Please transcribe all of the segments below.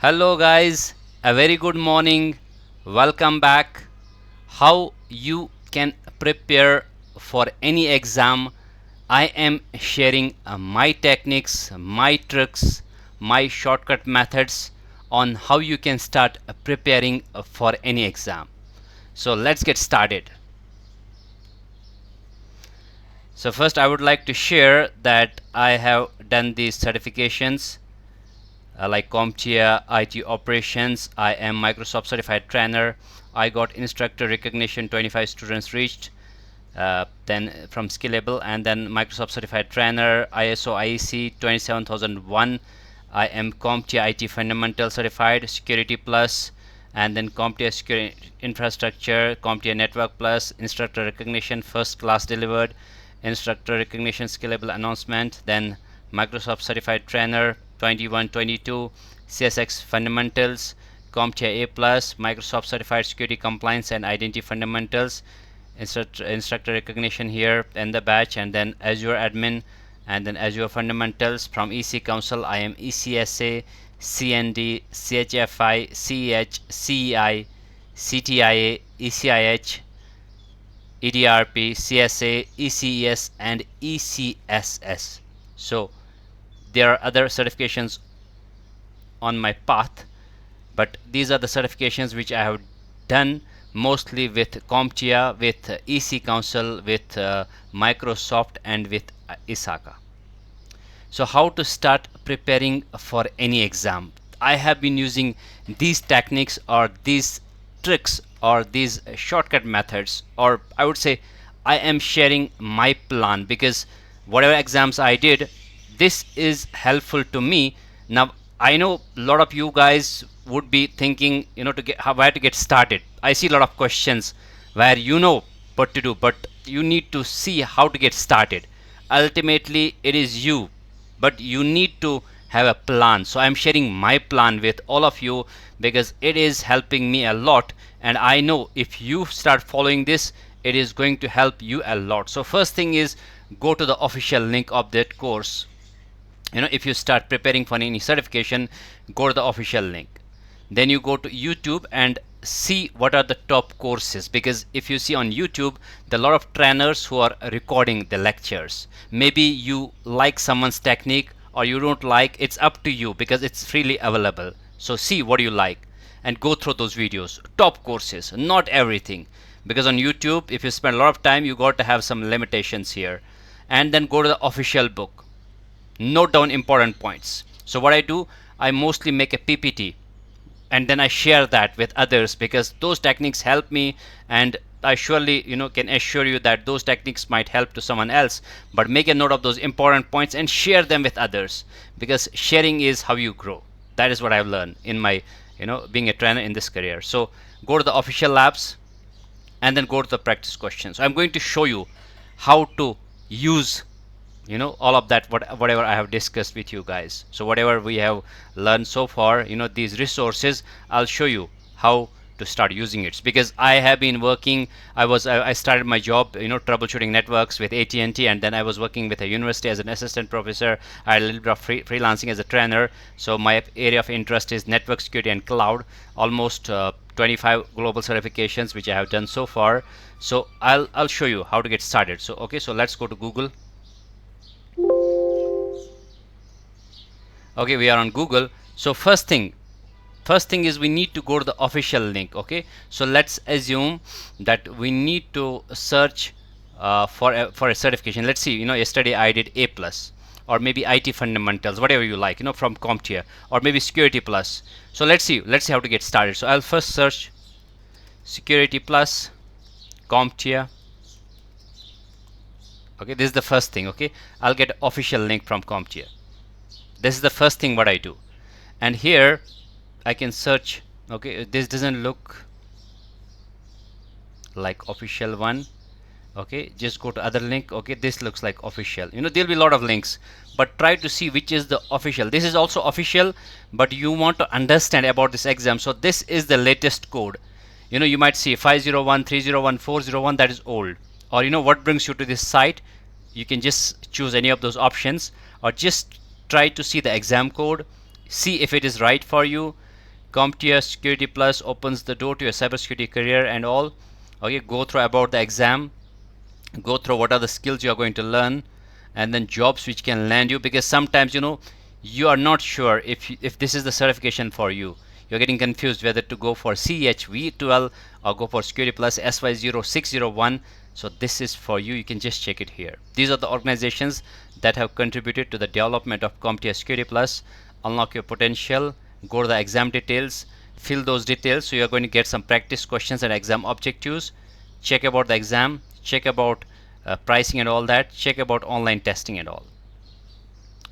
Hello guys, a very good morning. Welcome back. How you can prepare for any exam. I am sharing my techniques, my tricks, my shortcut methods on how you can start preparing for any exam. So let's get started. So first I would like to share that I have done these certifications like CompTIA, IT Operations. I am Microsoft Certified Trainer. I got instructor recognition, 25 students reached. Then from Skillable, and then Microsoft Certified Trainer, ISO IEC 27001. I am CompTIA IT Fundamental Certified, Security Plus, and then CompTIA Security Infrastructure, CompTIA Network Plus, Instructor Recognition, First Class Delivered, Instructor Recognition Scalable Announcement, then Microsoft Certified Trainer 2122, CSX Fundamentals, CompTIA A+, Microsoft Certified Security Compliance and Identity Fundamentals, instructor recognition here and the batch, and then Azure Admin, and then Azure Fundamentals. From EC Council I am ECSA, CND, CHFI, CEH, CEI, CTIA, ECIH, EDRP, CSA, ECES, and ECSS. So there are other certifications on my path, but these are the certifications which I have done mostly with CompTIA, with EC Council, with Microsoft, and with ISACA. So how to start preparing for any exam? I have been using these techniques or these tricks or these shortcut methods, or I would say I am sharing my plan, because whatever exams I did, this is helpful to me. Now I know a lot of you guys would be thinking, to get where to get started. I see a lot of questions where you know what to do, but you need to see how to get started. Ultimately it is you, but you need to have a plan. So I'm sharing my plan with all of you because it is helping me a lot, and I know if you start following this, it is going to help you a lot. So first thing is, go to the official link of that course. If you start preparing for any certification, go to the official link. Then you go to YouTube and see what are the top courses, because if you see on YouTube, there are a lot of trainers who are recording the lectures. Maybe you like someone's technique or you don't like, it's up to you because it's freely available. So see what you like and go through those videos. Top courses, not everything, because on YouTube if you spend a lot of time, you got to have some limitations here. And then go to the official book, note down important points. So what I do, I mostly make a PPT and then I share that with others, because those techniques help me, and I surely can assure you that those techniques might help to someone else. But make a note of those important points and share them with others, because sharing is how you grow. That is what I've learned in my being a trainer in this career. So go to the official labs and then go to the practice questions. So I'm going to show you how to use all of that, whatever I have discussed with you guys. So whatever we have learned so far, these resources, I'll show you how to start using it, because I have been working. I started my job troubleshooting networks with AT&T, and then I was working with a university as an assistant professor. I had a little bit of freelancing as a trainer. So my area of interest is network security and cloud. Almost 25 global certifications which I have done so far. So I'll show you how to get started. So okay, so let's go to Google. Okay, we are on Google. So first thing is we need to go to the official link. Okay, so let's assume that we need to search for a certification. Let's see, yesterday I did A+, or maybe IT fundamentals, whatever you like, from CompTIA, or maybe Security Plus. So let's see how to get started. So I'll first search Security Plus, CompTIA. Okay, this is the first thing. Okay, I'll get official link from CompTIA. This is the first thing what I do, and here I can search. Okay, this doesn't look like official one. Okay, just go to other link. Okay, this looks like official. There'll be a lot of links, but try to see which is the official. This is also official, but you want to understand about this exam. So this is the latest code. You might see 501, 301, 401, that is old. Or what brings you to this site, you can just choose any of those options, or just try to see the exam code, see if it is right for you. CompTIA Security Plus opens the door to your cybersecurity career and all. Okay, go through about the exam, go through what are the skills you are going to learn, and then jobs which can land you, because sometimes you are not sure if this is the certification for you. You're getting confused whether to go for CHV12 or go for Security Plus SY0601. So this is for you. You can just check it here. These are the organizations that have contributed to the development of CompTIA Security Plus. Unlock your potential. Go to the exam details, fill those details, so you're going to get some practice questions and exam objectives. Check about the exam, check about pricing and all that, check about online testing and all.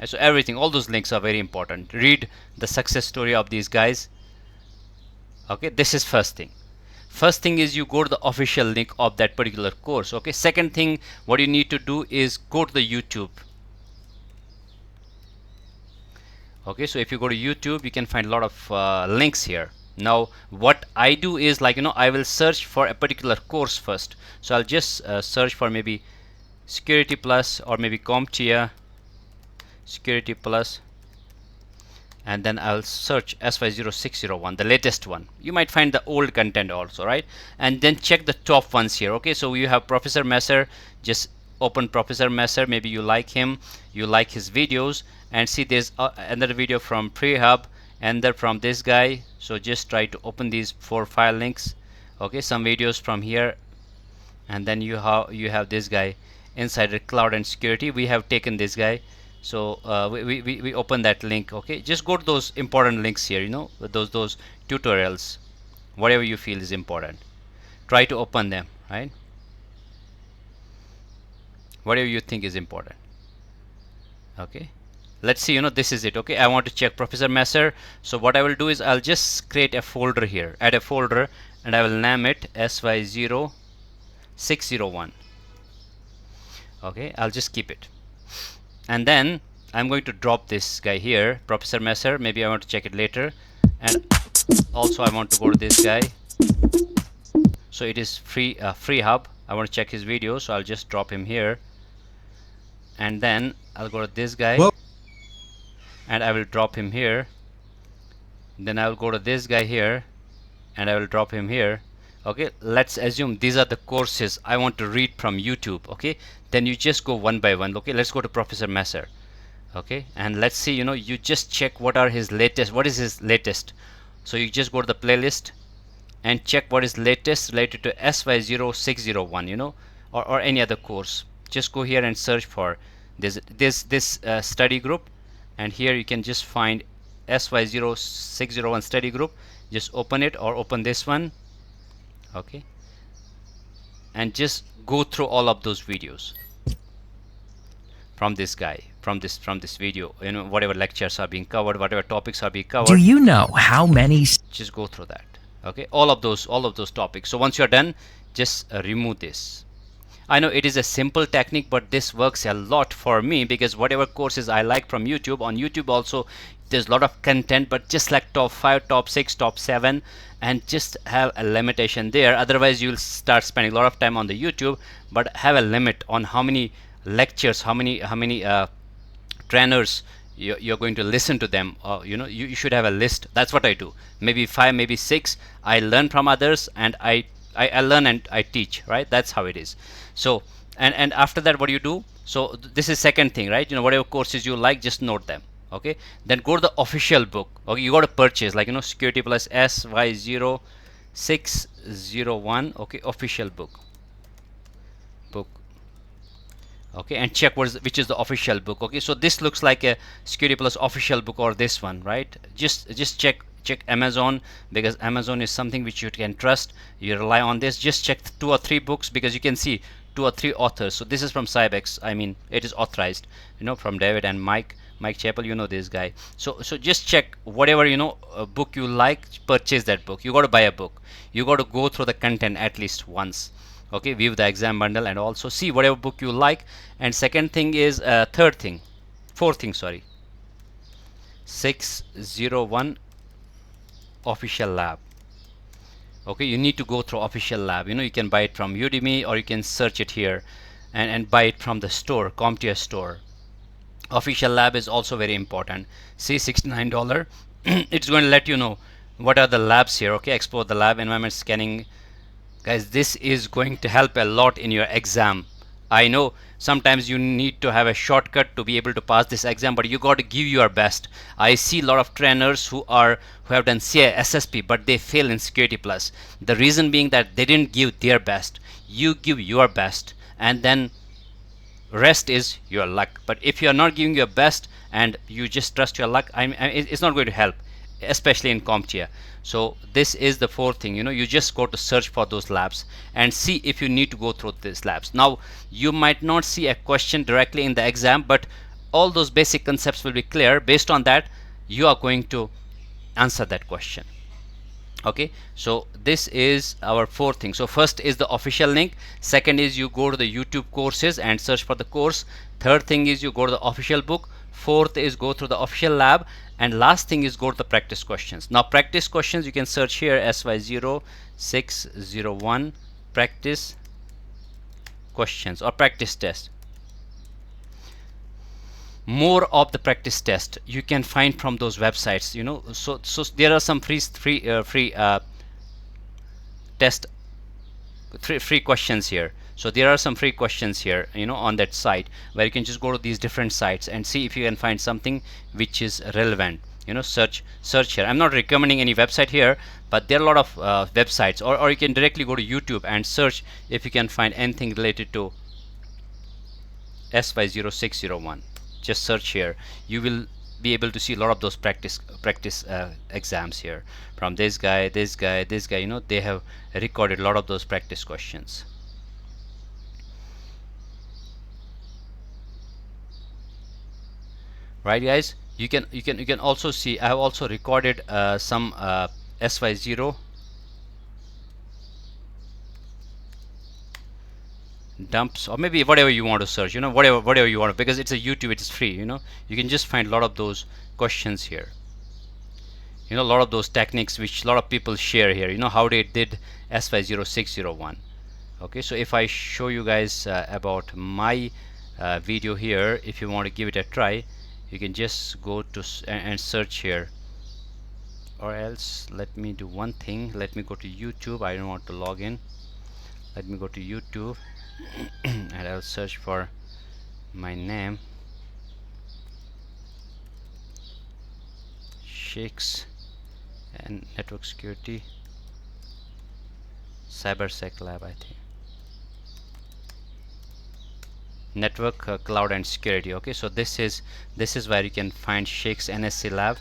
So everything, all those links are very important. Read the success story of these guys. Okay, this is first thing. First thing is you go to the official link of that particular course. Okay, second thing what you need to do is go to the YouTube. Okay, so if you go to YouTube, you can find a lot of links here. Now what I do is, like, I will search for a particular course first. So I'll just search for maybe Security Plus or maybe CompTIA Security Plus, and then I'll search SY0601, the latest one. You might find the old content also, right? And then check the top ones here. Okay, so you have Professor Messer. Just open Professor Messer. Maybe you like him, you like his videos, and see there's another video from Prehub and then from this guy. So just try to open these 4 file links. Okay, some videos from here, and then you have this guy, Insider Cloud and Security. We have taken this guy, so we open that link. Okay, just go to those important links here, those tutorials, whatever you feel is important. Try to open them, right? Whatever you think is important. Okay, let's see, this is it. Okay, I want to check Professor Messer. So what I will do is I'll just create a folder here, add a folder, and I will name it SY0601. Okay, I'll just keep it, and then I'm going to drop this guy here, Professor Messer. Maybe I want to check it later, and also I want to go to this guy. So it is free hub. I want to check his video, so I'll just drop him here, and then I'll go to this guy. Whoa. And I will drop him here. Then I will go to this guy here, and I will drop him here. Okay, let's assume these are the courses I want to read from YouTube. Okay, then you just go one by one. Okay, let's go to Professor Messer. Okay, and let's see, you just check what is his latest. So you just go to the playlist and check what is latest related to SY0601, or any other course. Just go here and search for this study group, and here you can just find SY0601 study group. Just open it, or open this one. Okay, and just go through all of those videos from this guy, from this video, whatever lectures are being covered, whatever topics are being covered. Do you know how many? Just go through that. Okay, all of those topics. So once you're done, just remove this. I know it is a simple technique, but this works a lot for me, because whatever courses I like from YouTube, on YouTube also there's a lot of content, but just like top 5, top 6, top 7, and just have a limitation there. Otherwise you'll start spending a lot of time on the YouTube, but have a limit on how many lectures, how many trainers you're going to listen to them. You should have a list. That's what I do. Maybe 5, maybe 6. I learn from others, and I learn and I teach, right? That's how it is. So and after that, what do you do? So this is second thing, right? Whatever courses you like, just note them. Okay, then go to the official book. Okay, you got to purchase, like, Security Plus SY0601. Okay, official book. Okay, and check which is the official book. Okay, so this looks like a Security Plus official book, or this one, right? Just check Amazon, because Amazon is something which you can trust. You rely on this. Just check 2 or 3 books, because you can see 2 or 3 authors. So this is from Cybex. I mean, it is authorized, from David and Mike Chappell, this guy. So just check whatever a book you like, purchase that book. You got to buy a book. You got to go through the content at least once. Okay, view the exam bundle, and also see whatever book you like. And second thing is fourth thing, sorry, 601 official lab. Okay, you need to go through official lab. You can buy it from Udemy, or you can search it here and buy it from the store, CompTIA store. Official lab is also very important. See, $69. It's going to let you know what are the labs here. Okay, explore the lab, environment scanning. Guys, this is going to help a lot in your exam. I know sometimes you need to have a shortcut to be able to pass this exam, but you got to give your best. I see a lot of trainers who have done CISSP, but they fail in Security Plus. The reason being that they didn't give their best. You give your best, and then rest is your luck. But if you are not giving your best and you just trust your luck, it's not going to help, especially in CompTIA. So this is the fourth thing. You just go to search for those labs and see if you need to go through these labs. Now you might not see a question directly in the exam, but all those basic concepts will be clear. Based on that, you are going to answer that question. Okay, so this is our fourth thing. So first is the official link, second is you go to the YouTube courses and search for the course, third thing is you go to the official book, fourth is go through the official lab, and last thing is go to the practice questions. Now practice questions, you can search here SY0601 practice questions or practice test. More of the practice test you can find from those websites. So there are some free test free questions here. So there are some free questions here, on that site, where you can just go to these different sites and see if you can find something which is relevant. Search here. I'm not recommending any website here, but there are a lot of websites, or you can directly go to YouTube and search if you can find anything related to SY0601. Just search here. You will be able to see a lot of those practice exams here from this guy. They have recorded a lot of those practice questions. Right, guys? You can also see I have also recorded some SY0 dumps, or maybe whatever you want to search, whatever you want, because it's a YouTube, it is free. You can just find a lot of those questions here, a lot of those techniques which a lot of people share here, how they did SY0601. Okay, so if I show you guys about my video here, if you want to give it a try, you can just go to and search here, or else let me do one thing. Let me go to YouTube. I don't want to log in. Let me go to YouTube and I'll search for my name, Sheikhs and network security cybersec lab, I think network cloud and security. Okay, so this is where you can find Sheikhs NSC lab.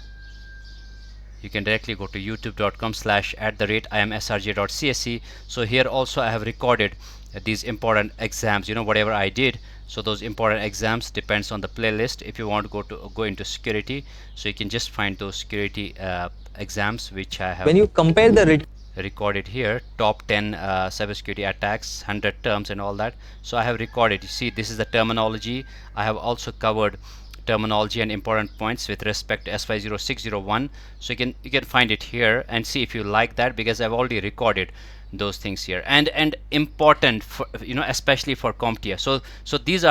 You can directly go to youtube.com/@imsrj.csc. so here also I have recorded these important exams, whatever I did. So those important exams depends on the playlist. If you want to go into security, so you can just find those security exams which I have, when you compare the recorded here, top 10 cybersecurity attacks, 100 terms and all that. So I have recorded. You see, this is the terminology. I have also covered terminology and important points with respect to SY0601. So you can find it here and see if you like that, because I've already recorded those things here, and important for, especially for CompTIA. So these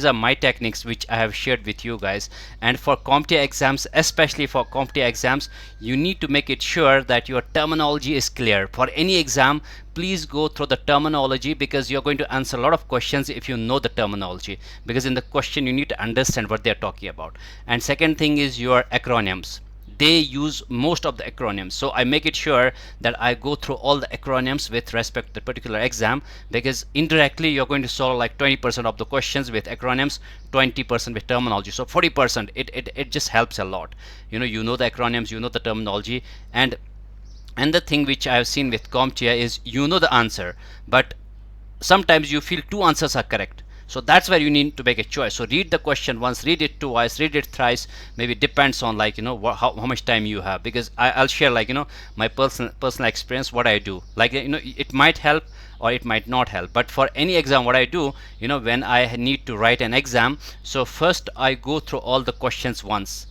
are my techniques which I have shared with you guys. And for CompTIA exams, especially for CompTIA exams, you need to make it sure that your terminology is clear. For any exam, please go through the terminology, because you're going to answer a lot of questions if you know the terminology, because in the question you need to understand what they're talking about. And second thing is your acronyms. They use most of the acronyms, so I make it sure that I go through all the acronyms with respect to the particular exam, because indirectly you're going to solve like 20% of the questions with acronyms, 20% with terminology. So 40% it just helps a lot. You know the acronyms, you know the terminology. And the thing which I have seen with CompTIA is the answer, but sometimes you feel two answers are correct. So that's where you need to make a choice. So read the question once, read it twice, read it thrice. Maybe depends on how much time you have, because I'll share my personal experience, what I do. It might help or it might not help. But for any exam, what I do, when I need to write an exam, so first I go through all the questions once.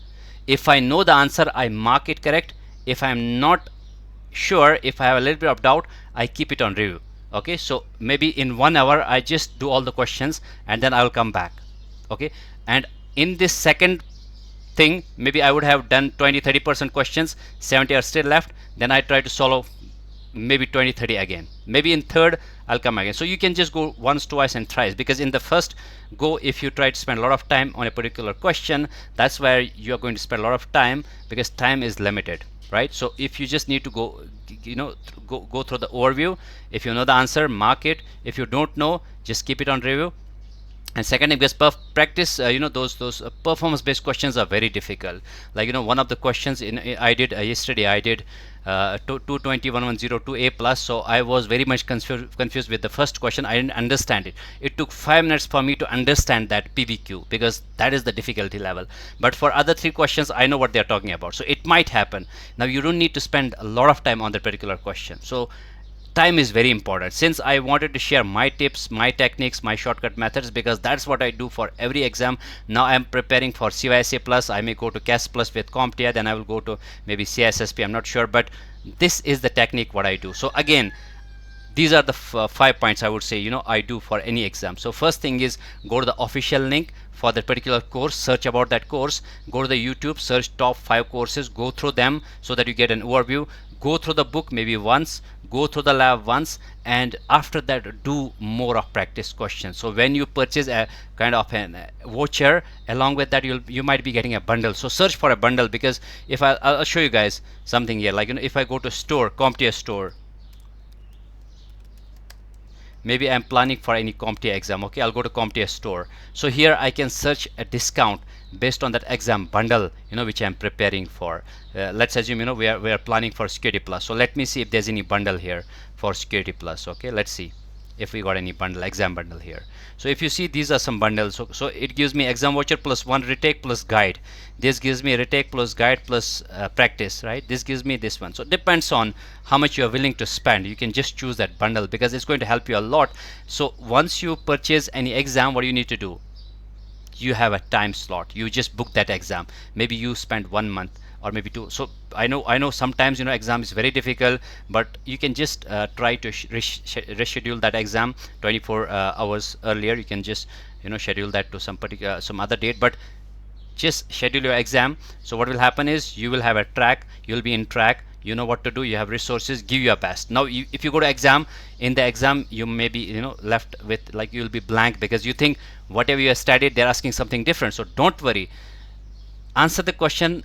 If I know the answer, I mark it correct. If I'm not sure, if I have a little bit of doubt, I keep it on review. Okay, so maybe in 1 hour I just do all the questions and then I will come back. Okay, and in this second thing, maybe I would have done 20-30% questions, 70 are still left. then I try to solve maybe 20-30 again, maybe in third I'll come again. So you can just go once, twice and thrice, because in the first go, if you try to spend a lot of time on a particular question, that's where you're going to spend a lot of time, because time is limited, right? So if you just need to go, go through the overview. If you know the answer, mark it. If you don't know, just keep it on review. And second, because practice, those performance based questions are very difficult. Like, one of the questions I did yesterday, I did 220-1102 A plus. So I was very much confused with the first question. I didn't understand it. It took 5 minutes for me to understand that PBQ, because that is the difficulty level. But for other 3 questions, I know what they're talking about. So it might happen. Now you don't need to spend a lot of time on that particular question. So time is very important. Since I wanted to share my tips, my techniques, my shortcut methods, because that's what I do for every exam. Now I'm preparing for CYSA plus. I may go to CAS plus with CompTIA, then I will go to maybe CISSP, I'm not sure, but this is the technique what I do. So again, these are the 5 points I would say I do for any exam. So first thing is, go to the official link for that particular course, search about that course, go to the YouTube, search top 5 courses, go through them so that you get an overview. Go through the book maybe once, go through the lab once, and after that do more of practice questions. So when you purchase a kind of a voucher, along with that you might be getting a bundle. So search for a bundle, because if I'll show you guys something here. Like, if I go to store, CompTIA store, maybe I'm planning for any CompTIA exam. Okay, I'll go to CompTIA store. So here I can search a discount based on that exam bundle which I'm preparing for. Let's assume we are planning for Security Plus. So let me see if there's any bundle here for Security Plus. Okay, let's see if we got any bundle, exam bundle here. So if you see, these are some bundles. So it gives me exam voucher plus 1 retake plus guide. This gives me retake plus guide plus practice, right? This gives me this one. So it depends on how much you are willing to spend. You can just choose that bundle, because it's going to help you a lot. So once you purchase any exam, what do you need to do? You have a time slot. You just book that exam. Maybe you spend 1 month or maybe 2. So I know sometimes exam is very difficult, but you can just try to reschedule that exam 24 hours earlier. You can just schedule that to some other date, but just schedule your exam. So what will happen is, you will have a track, you'll be in track, you know what to do, you have resources, give your best. Now if you go to exam, in the exam you may be left with, like, you'll be blank, because you think whatever you have studied, they're asking something different. So don't worry, answer the question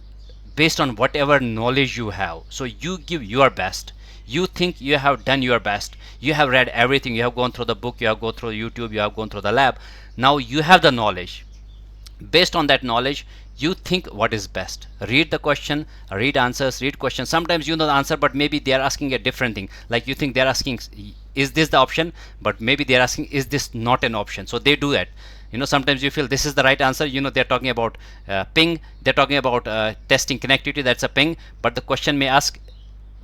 based on whatever knowledge you have. So you give your best. You think you have done your best, you have read everything, you have gone through the book, you have gone through YouTube, you have gone through the lab. Now you have the knowledge. Based on that knowledge, you think what is best. Read the question, read answers, read questions. Sometimes you know the answer, but maybe they are asking a different thing. Like, you think they're asking, is this the option? But maybe they're asking, is this not an option? So they do that. Sometimes you feel this is the right answer. They're talking about ping, they're talking about testing connectivity, that's a ping. But the question may ask,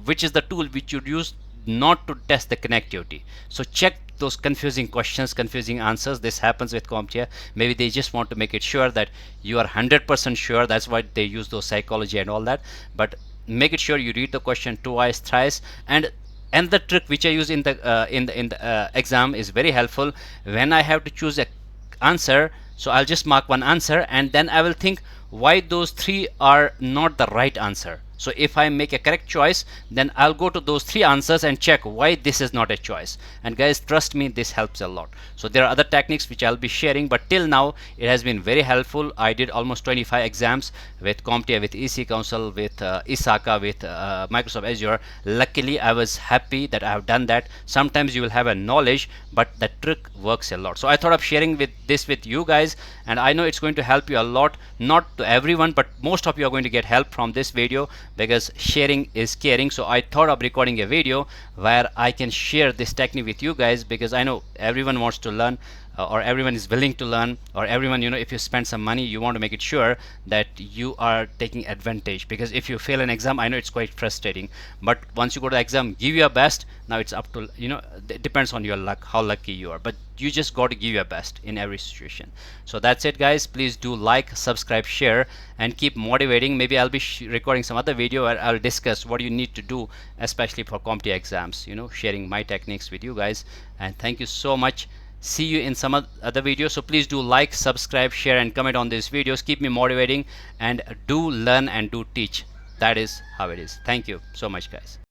which is the tool which you'd use not to test the connectivity. So check those confusing questions, confusing answers. This happens with CompTIA. Maybe they just want to make it sure that you are 100% sure. That's why they use those psychology and all that. But make it sure you read the question twice, thrice. And the trick which I use in the exam is very helpful. When I have to choose a answer, so I'll just mark one answer, and then I will think why those 3 are not the right answer. So if I make a correct choice, then I'll go to those 3 answers and check why this is not a choice. And guys, trust me, this helps a lot. So there are other techniques which I'll be sharing, but till now it has been very helpful. I did almost 25 exams with CompTIA, with EC Council, with ISACA, with Microsoft Azure. Luckily, I was happy that I have done that. Sometimes you will have a knowledge, but the trick works a lot. So I thought of sharing this with you guys, and I know it's going to help you a lot. Not to everyone, but most of you are going to get help from this video, because sharing is caring. So I thought of recording a video where I can share this technique with you guys, because I know everyone wants to learn, or everyone is willing to learn, or everyone, if you spend some money, you want to make it sure that you are taking advantage. Because if you fail an exam, I know it's quite frustrating, but once you go to the exam, give your best. Now it's up to it depends on your luck, how lucky you are, but you just got to give your best in every situation. So that's it, guys. Please do like, subscribe, share, and keep motivating. Maybe I'll be recording some other video where I'll discuss what you need to do, especially for CompTIA exams, sharing my techniques with you guys. And thank you so much. See you in some other videos. So please do like, subscribe, share, and comment on these videos. Keep me motivating, and do learn and do teach. that is how it is. Thank you so much, guys.